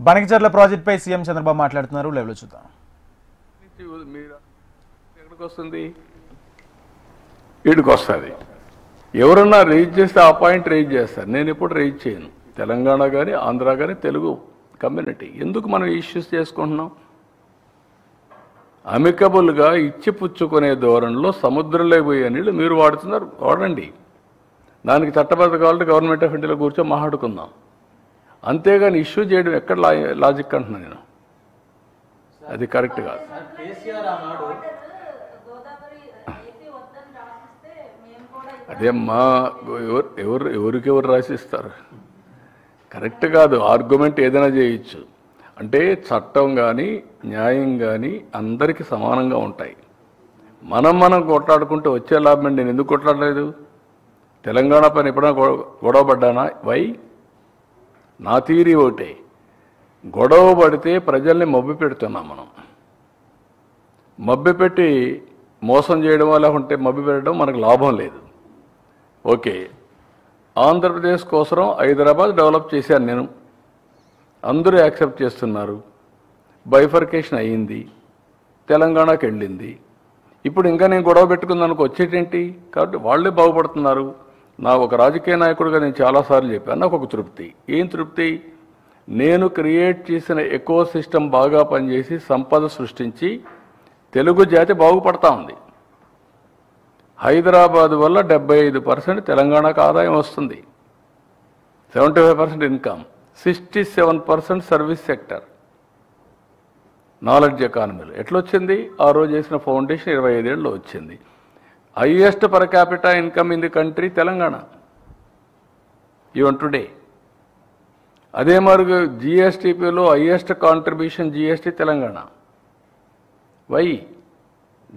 బనకచర్ల ప్రాజెక్టుపై సీఎం చంద్రబాబు మాట్లాడుతున్నారు. లైవ్లో చూద్దాం. ఎక్కడికి వస్తుంది? వీడికి వస్తుంది. ఎవరన్నా రేజ్ చేస్తే ఆ పాయింట్ రేజ్ చేస్తారు. నేను ఎప్పుడు రేజ్ చేయను. తెలంగాణ కానీ ఆంధ్ర కానీ తెలుగు కమ్యూనిటీ ఎందుకు మనం ఇష్యూస్ చేసుకుంటున్నాం? అమికబుల్గా ఇచ్చి పుచ్చుకునే ధోరణిలో సముద్రంలో పోయే నీళ్ళు మీరు వాడుతున్నారు, వాడండి. దానికి చట్టబద్ధ కావాలంటే గవర్నమెంట్ ఆఫ్ ఇండియాలో కూర్చొని మాట్లాడుకుందాం. అంతేగాని ఇష్యూ చేయడం ఎక్కడ లాజిక్ అంటున్నా నేను. అది కరెక్ట్ కాదు. అదేమ్మా, ఎవరికెవరు రాసిస్తారు? కరెక్ట్ కాదు. ఆర్గ్యుమెంట్ ఏదైనా చేయొచ్చు. అంటే చట్టం కానీ న్యాయం కానీ అందరికీ సమానంగా ఉంటాయి. మనం కొట్లాడుకుంటూ వచ్చే లాభం. నేను ఎందుకు కొట్లాడలేదు? తెలంగాణ పైన ఎప్పుడైనా గొడవ పడ్డానా? వై? నా థియరీ ఒకటే, గొడవ పడితే ప్రజల్ని మభ్య పెడుతున్నాం మనం. మభ్య పెట్టి మోసం చేయడం వల్ల ఉంటే మభ్య పెట్టడం మనకు లాభం లేదు. ఓకే, ఆంధ్రప్రదేశ్ కోసం హైదరాబాద్ డెవలప్ చేశాను నేను, అందరూ యాక్సెప్ట్ చేస్తున్నారు. బైఫర్కేషన్ అయ్యింది, తెలంగాణకి వెళ్ళింది. ఇప్పుడు ఇంకా నేను గొడవ పెట్టుకుందానికి వచ్చేటేంటి? కాబట్టి వాళ్ళే బాగుపడుతున్నారు. నా ఒక రాజకీయ నాయకుడిగా నేను చాలాసార్లు చెప్పాను, నాకు ఒక తృప్తి. ఏం తృప్తి? నేను క్రియేట్ చేసిన ఎకో సిస్టమ్ బాగా పనిచేసి సంపద సృష్టించి తెలుగు జాతి బాగుపడతా ఉంది. హైదరాబాద్ వల్ల 75% తెలంగాణకు ఆదాయం వస్తుంది, 75% ఇన్కమ్, 67% సర్వీస్ సెక్టర్, నాలెడ్జ్ ఎకానమీలో. ఎట్లొచ్చింది? ఆ రోజు చేసిన ఫౌండేషన్ 25 ఏళ్ళలో వచ్చింది. Highest per capita income in the country Telangana even today. అదే మరి జిఎస్టిపిలో highest contribution GST Telangana. Why?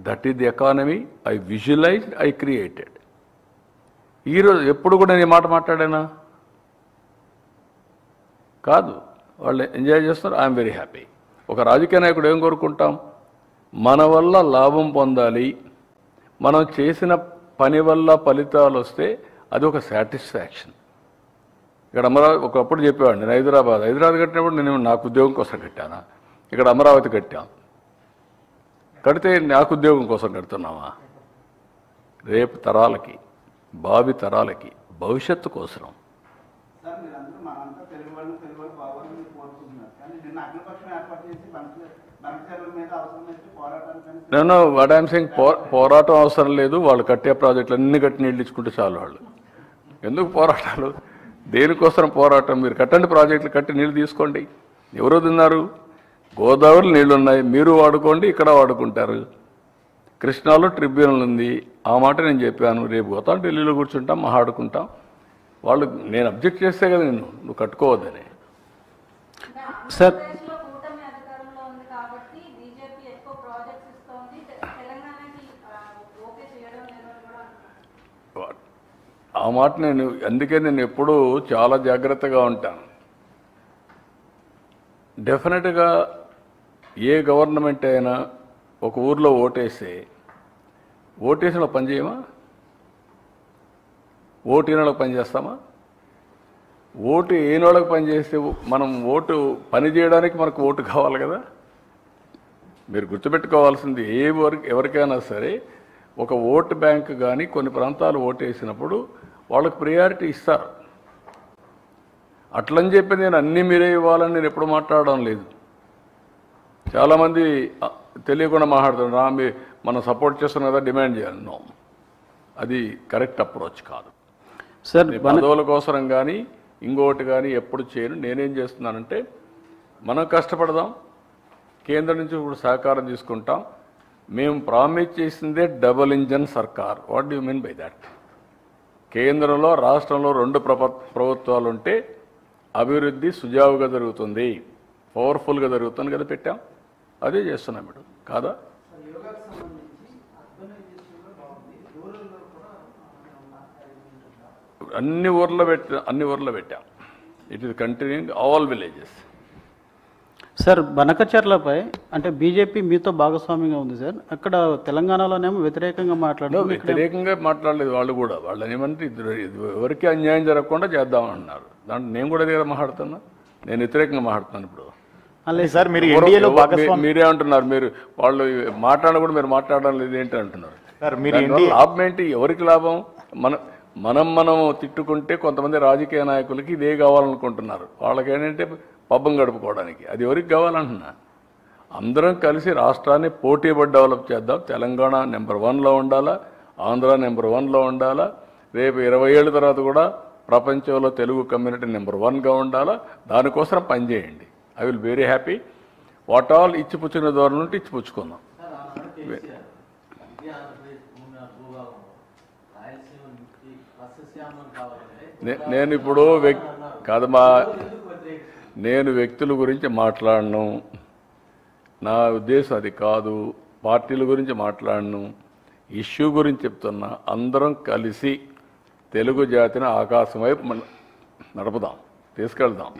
That is the economy I visualized, I created. ఈరోజు ఎప్పుడు కూడా నేను మాట మాట్లాడానా? కాదు. వాళ్ళు ఎంజాయ్ చేస్తున్నారు. I'm very happy. ఒక రాజకీయ నాయకుడు ఏం కోరుకుంటాం? మన వల్ల లాభం పొందాలి, మనం చేసిన పని వల్ల ఫలితాలు వస్తే అది ఒక సాటిస్ఫాక్షన్. ఇక్కడ అమరావతి ఒకప్పుడు చెప్పేవాడు, నేను హైదరాబాద్ కట్టినప్పుడు నేను నాకు ఉద్యోగం కోసం కట్టానా? ఇక్కడ అమరావతి కట్టాం. కడితే నాకు ఉద్యోగం కోసం కడుతున్నావా? రేపు తరాలకి, భావి తరాలకి, భవిష్యత్తు కోసం. నేను వాట్ ఐఎమ్ సెయింగ్, పోరాటం అవసరం లేదు. వాళ్ళు కట్టే ప్రాజెక్టులు అన్ని కట్టి నీళ్ళు ఇచ్చుకుంటే చాలు. వాళ్ళు ఎందుకు పోరాటాలు? దేనికోసం పోరాటం? మీరు కట్టండి, ప్రాజెక్టులు కట్టి నీళ్ళు తీసుకోండి. ఎవరు తిన్నారు? గోదావరి నీళ్ళు ఉన్నాయి, మీరు వాడుకోండి, ఇక్కడ వాడుకుంటారు. కృష్ణాలో ట్రిబ్యునల్ ఉంది, ఆ మాట నేను చెప్పాను. రేపు పోతాం, ఢిల్లీలో కూర్చుంటాం, మాట్లాడుకుంటాం. వాళ్ళు నేను అబ్జెక్ట్ చేస్తే కదా నువ్వు కట్టుకోవద్దని. సార్, ఆ మాట నేను అందుకే నేను ఎప్పుడూ చాలా జాగ్రత్తగా ఉంటాను. డెఫినెట్గా ఏ గవర్నమెంట్ అయినా ఒక ఊర్లో ఓటేసిన పని చేయమా? ఓటేనోళ్ళకి పని చేస్తామా? ఓటు ఏనోళ్ళకి పని చేస్తే మనం ఓటు పని చేయడానికి మనకు ఓటు కావాలి కదా. మీరు గుర్తుపెట్టుకోవాల్సింది, ఎవరికైనా సరే ఒక ఓటు బ్యాంక్ కానీ కొన్ని ప్రాంతాలు ఓటేసినప్పుడు వాళ్ళకు ప్రియారిటీ ఇస్తారు. అట్లని చెప్పి నేను అన్నీ మీరే ఇవ్వాలని నేను ఎప్పుడు మాట్లాడడం లేదు. చాలామంది తెలియకుండా మాట్లాడుతున్నారు, మనం సపోర్ట్ చేస్తున్నాం కదా, డిమాండ్ చేయాలి. నో, అది కరెక్ట్ అప్రోచ్ కాదు. సార్, పదవుల కోసం కానీ ఇంకోటి కానీ ఎప్పుడు చేయను. నేనేం చేస్తున్నానంటే, మనం కష్టపడదాం, కేంద్రం నుంచి ఇప్పుడు సహకారం తీసుకుంటాం. మేము ప్రామిస్ చేసిందే డబుల్ ఇంజన్ సర్కార్. What do you mean by that? కేంద్రంలో రాష్ట్రంలో 2 ప్రభుత్వాలు ఉంటే అభివృద్ధి సుజావుగా జరుగుతుంది, పవర్ఫుల్గా జరుగుతుంది కదా పెట్టాం. అదే చేస్తున్నాం మేడం, కాదా? అన్ని ఊర్లో పెట్టాం. It is continuing all villages. Sir, బనకచర్లపై అంటే బీజేపీ మీతో భాగస్వామ్యంగా ఉంది సార్. అక్కడ తెలంగాణలోనేమో వ్యతిరేకంగా మాట్లాడలేదు. వాళ్ళు కూడా వాళ్ళని ఏమంటే ఎవరికి అన్యాయం జరగకుండా చేద్దామన్నారు. దాంట్లో నేను కూడా దగ్గర మాట్లాడుతున్నా. నేను వ్యతిరేకంగా మాట్లాడుతున్నాను ఇప్పుడు. లేదు సార్, మీరు ఎన్డీఏలో భాగస్వామి మీరే అంటున్నారు, మీరు వాళ్ళు మాట్లాడడం కూడా మీరు మాట్లాడడం లేదు ఏంటి అంటున్నారు. సార్. మీరు లాభం ఏంటి? ఎవరికి లాభం? మనం తిట్టుకుంటే కొంతమంది రాజకీయ నాయకులకి ఇదే కావాలనుకుంటున్నారు. వాళ్ళకి ఏంటంటే పబ్బం గడుపుకోవడానికి. అది ఎవరికి కావాలంటున్నా? అందరం కలిసి రాష్ట్రాన్ని పోటీపడి డెవలప్ చేద్దాం. తెలంగాణ నెంబర్ 1లో ఉండాలా, ఆంధ్ర నెంబర్ 1లో ఉండాలా. రేపు 20 ఏళ్ళ తర్వాత కూడా ప్రపంచంలో తెలుగు కమ్యూనిటీ నెంబర్ 1గా ఉండాలా. దానికోసం పనిచేయండి. I will very happy. What all ఇచ్చిపుచ్చుకునే దూరం నుండి ఇచ్చిపుచ్చుకుందాం. నేను ఇప్పుడు కాదమ్మా, నేను వ్యక్తుల గురించి మాట్లాడను. నా ఉద్దేశం అది కాదు. పార్టీల గురించి మాట్లాడను. ఇష్యూ గురించి చెప్తున్నా. అందరం కలిసి తెలుగు జాతిని ఆకాశం వైపు నడుపుదాం, తీసుకెళ్దాం.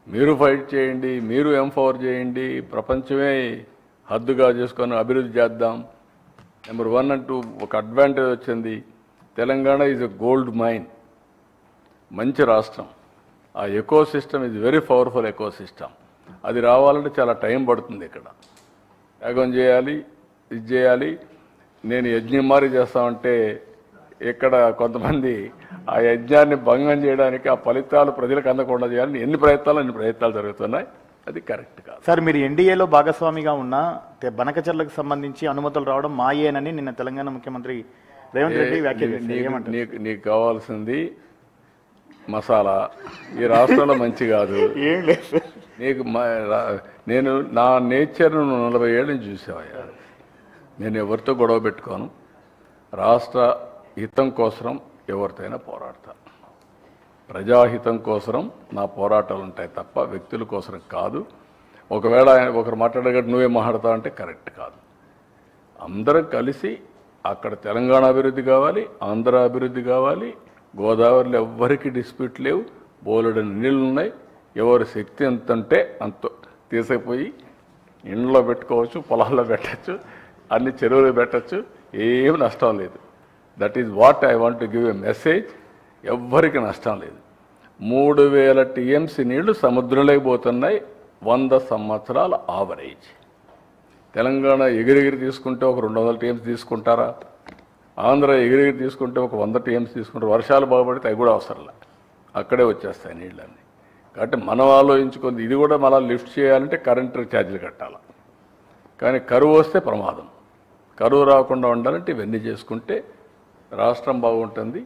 మీరు ఫైట్ చేయండి, మీరు ఎంపవర్ చేయండి. ప్రపంచమే హద్దుగా చేసుకొని అభివృద్ధి చేద్దాం. నెంబర్ 1 అంటూ ఒక అడ్వాంటేజ్ వచ్చింది. Telangana is a gold mine. మంచి రాష్ట్రం. ఆ ecosystem is very powerful ecosystem. అది రావాలంటే చాలా టైం పడుతుంది. ఇక్కడ యాగం చేయాలి, ఇది చేయాలి. నేను యజ్ఞం మారి చేస్తామంటే ఇక్కడ కొంతమంది ఆ యజ్ఞాన్ని భంగం చేయడానికి, ఆ ఫలితాలు ప్రజలకు అందకుండా చేయాలని అన్ని ప్రయత్నాలు జరుగుతున్నాయి. అది కరెక్ట్ కాదు సార్. మీరు ఎన్డీఏలో భాగస్వామిగా ఉన్న బనకచర్లకు సంబంధించి అనుమతులు రావడం మాయేనని నిన్న తెలంగాణ ముఖ్యమంత్రి రేవంత్ రెడ్డి వ్యాఖ్యానించారు. నీకు కావాల్సింది మసాలా. ఈ రాష్ట్రంలో మంచి కాదు. ఏం లేదు. నీకు నేను నా నేచర్ను 40 ఏళ్ళ నుంచి చూసేవయ్యా. నేను ఎవరితో గొడవ పెట్టుకోను. రాష్ట్ర హితం కోసం ఎవరితోనైనా పోరాడతా. ప్రజాహితం కోసం నా పోరాటాలు ఉంటాయి తప్ప వ్యక్తుల కోసం కాదు. ఒకవేళ ఒకరు మాట్లాడగట్టు నువ్వే మాట్లాడతావు అంటే కరెక్ట్ కాదు. అందరం కలిసి అక్కడ తెలంగాణ అభివృద్ధి కావాలి, ఆంధ్ర అభివృద్ధి కావాలి. గోదావరిలో ఎవ్వరికి డిస్ప్యూట్ లేవు. బోలెడని నీళ్ళు ఉన్నాయి. ఎవరి శక్తి ఎంత అంటే అంత తీసుకుపోయి ఇండ్లో పెట్టుకోవచ్చు, పొలాల్లో పెట్టచ్చు, అన్ని చెరువులు పెట్టచ్చు. ఏం నష్టం లేదు. That is what I want to give a message. ఎవ్వరికి నష్టం లేదు. 3000 టీఎంసీ నీళ్లు సముద్రంలోకి పోతున్నాయి. 100 సంవత్సరాల ఆవరేజ్. తెలంగాణ ఎగిరెగిరి తీసుకుంటే ఒక 200 టీఎంసీ తీసుకుంటారా? ఆంధ్ర ఎగిరెగిరి తీసుకుంటే ఒక 100 టీఎంసీ తీసుకుంటారు. వర్షాలు బాగుపడితే అవి కూడా అవసరంలే, అక్కడే వచ్చేస్తాయి నీళ్ళన్నీ. కాబట్టి మనం ఆలోచించుకుంది. ఇది కూడా మళ్ళీ లిఫ్ట్ చేయాలంటే కరెంటు ఛార్జీలు కట్టాలి. కానీ కరువు వస్తే ప్రమాదం. కరువు రాకుండా ఉండాలంటే ఇవన్నీ చేసుకుంటే రాష్ట్రం బాగుంటుంది.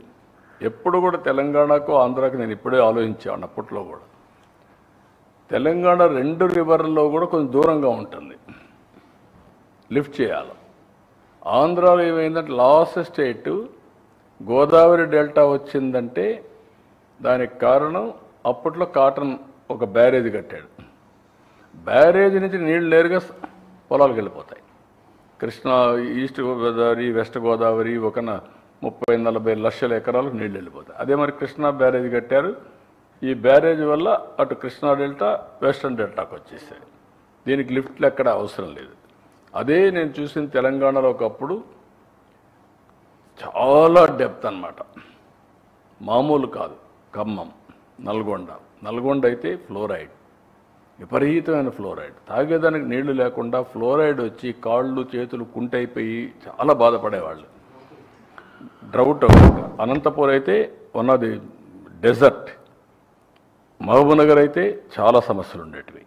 ఎప్పుడు కూడా తెలంగాణకు ఆంధ్రాకు నేను ఇప్పుడే ఆలోచించాను. అప్పట్లో కూడా తెలంగాణ 2 రివర్లలో కూడా కొంచెం దూరంగా ఉంటుంది, లిఫ్ట్ చేయాలి. ఆంధ్రాలో ఏమైందంటే లాస్ట్ స్టేట్ గోదావరి డెల్టా వచ్చిందంటే దానికి కారణం అప్పట్లో కాటన్ ఒక బ్యారేజ్ కట్టాడు. బ్యారేజ్ నుంచి నీళ్ళు నేరుగా పొలాలకు వెళ్ళిపోతాయి. కృష్ణా, ఈస్ట్ గోదావరి, వెస్ట్ గోదావరి ఒక 30-40 లక్షల ఎకరాలకు నీళ్ళు వెళ్ళిపోతాయి. అదే మరి కృష్ణా బ్యారేజ్ కట్టారు. ఈ బ్యారేజ్ వల్ల అటు కృష్ణా డెల్టా, వెస్టర్న్ డెల్టాకు వచ్చేసాయి. దీనికి లిఫ్ట్లు ఎక్కడ అవసరం లేదు. అదే నేను చూసిన తెలంగాణలో ఒకప్పుడు చాలా డెప్త్ అన్నమాట, మామూలు కాదు. ఖమ్మం, నల్గొండ అయితే ఫ్లోరైడ్, విపరీతమైన ఫ్లోరైడ్. తాగేదానికి నీళ్లు లేకుండా ఫ్లోరైడ్ వచ్చి కాళ్ళు చేతులు కుంటైపోయి చాలా బాధపడేవాళ్ళు. డ్రౌట్. అనంతపూర్ అయితే one of the dessert. Mahabubnagar అయితే చాలా సమస్యలు ఉండేటివి.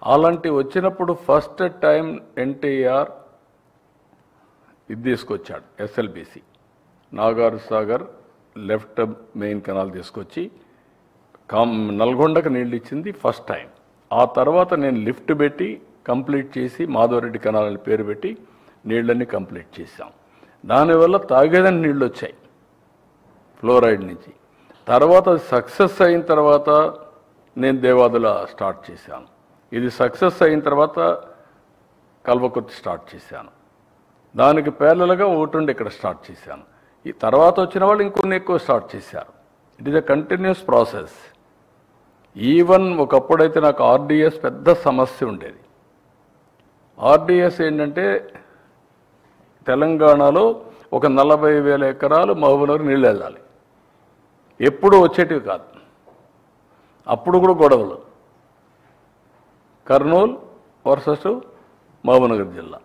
అలాంటివి వచ్చినప్పుడు ఫస్ట్ టైం ఎన్టీఆర్ ఇది తీసుకొచ్చాడు, SLBC, Nagar Sagar left main canal తీసుకొచ్చి నల్గొండకు నీళ్ళు ఇచ్చింది ఫస్ట్ టైం. ఆ తర్వాత నేను లిఫ్ట్ పెట్టి కంప్లీట్ చేసి మాధవరెడ్డి కెనాల్ అని పేరు పెట్టి నీళ్ళన్నీ కంప్లీట్ చేశాం. దానివల్ల తాగేదని నీళ్ళు వచ్చాయి ఫ్లోరైడ్ నుంచి. తర్వాత సక్సెస్ అయిన తర్వాత నేను దేవాదుల స్టార్ట్ చేశాను. ఇది సక్సెస్ అయిన తర్వాత కల్వకుర్తి స్టార్ట్ చేశాను. దానికి ప్యారలల్గా ఒకటి ఇక్కడ స్టార్ట్ చేశాను. ఈ తర్వాత వచ్చిన వాళ్ళు ఇంకొన్ని ఎక్కువ స్టార్ట్ చేశారు. It is a continuous process. Even ఒకప్పుడైతే నాకు ఆర్డిఎస్ పెద్ద సమస్య ఉండేది. ఆర్డిఎస్ ఏంటంటే తెలంగాణలో ఒక 40,000 ఎకరాలు మహబూబ్నగర్ నీళ్ళు వెళ్ళాలి. ఎప్పుడు వచ్చేటివి కాదు. అప్పుడు కూడా గొడవలు. కర్నూలు వర్సెస్ మహబూబ్నగర్ జిల్లా.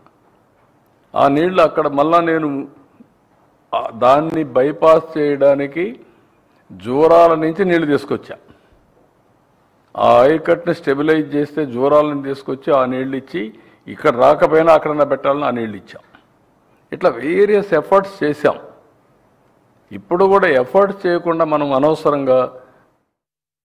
ఆ నీళ్లు అక్కడ మళ్ళా నేను దాన్ని బైపాస్ చేయడానికి జూరాల నుంచి నీళ్లు తీసుకొచ్చా. ఆ ఆయకట్టుని స్టెబిలైజ్ చేస్తే జూరాలను తీసుకొచ్చి ఆ నీళ్ళు ఇచ్చి ఇక్కడ రాకపోయినా అక్కడన్నా పెట్టాలని ఆ నీళ్ళు ఇచ్చాం. ఇట్లా వేరియస్ ఎఫర్ట్స్ చేశాం. ఇప్పుడు కూడా ఎఫర్ట్స్ చేయకుండా మనం అనవసరంగా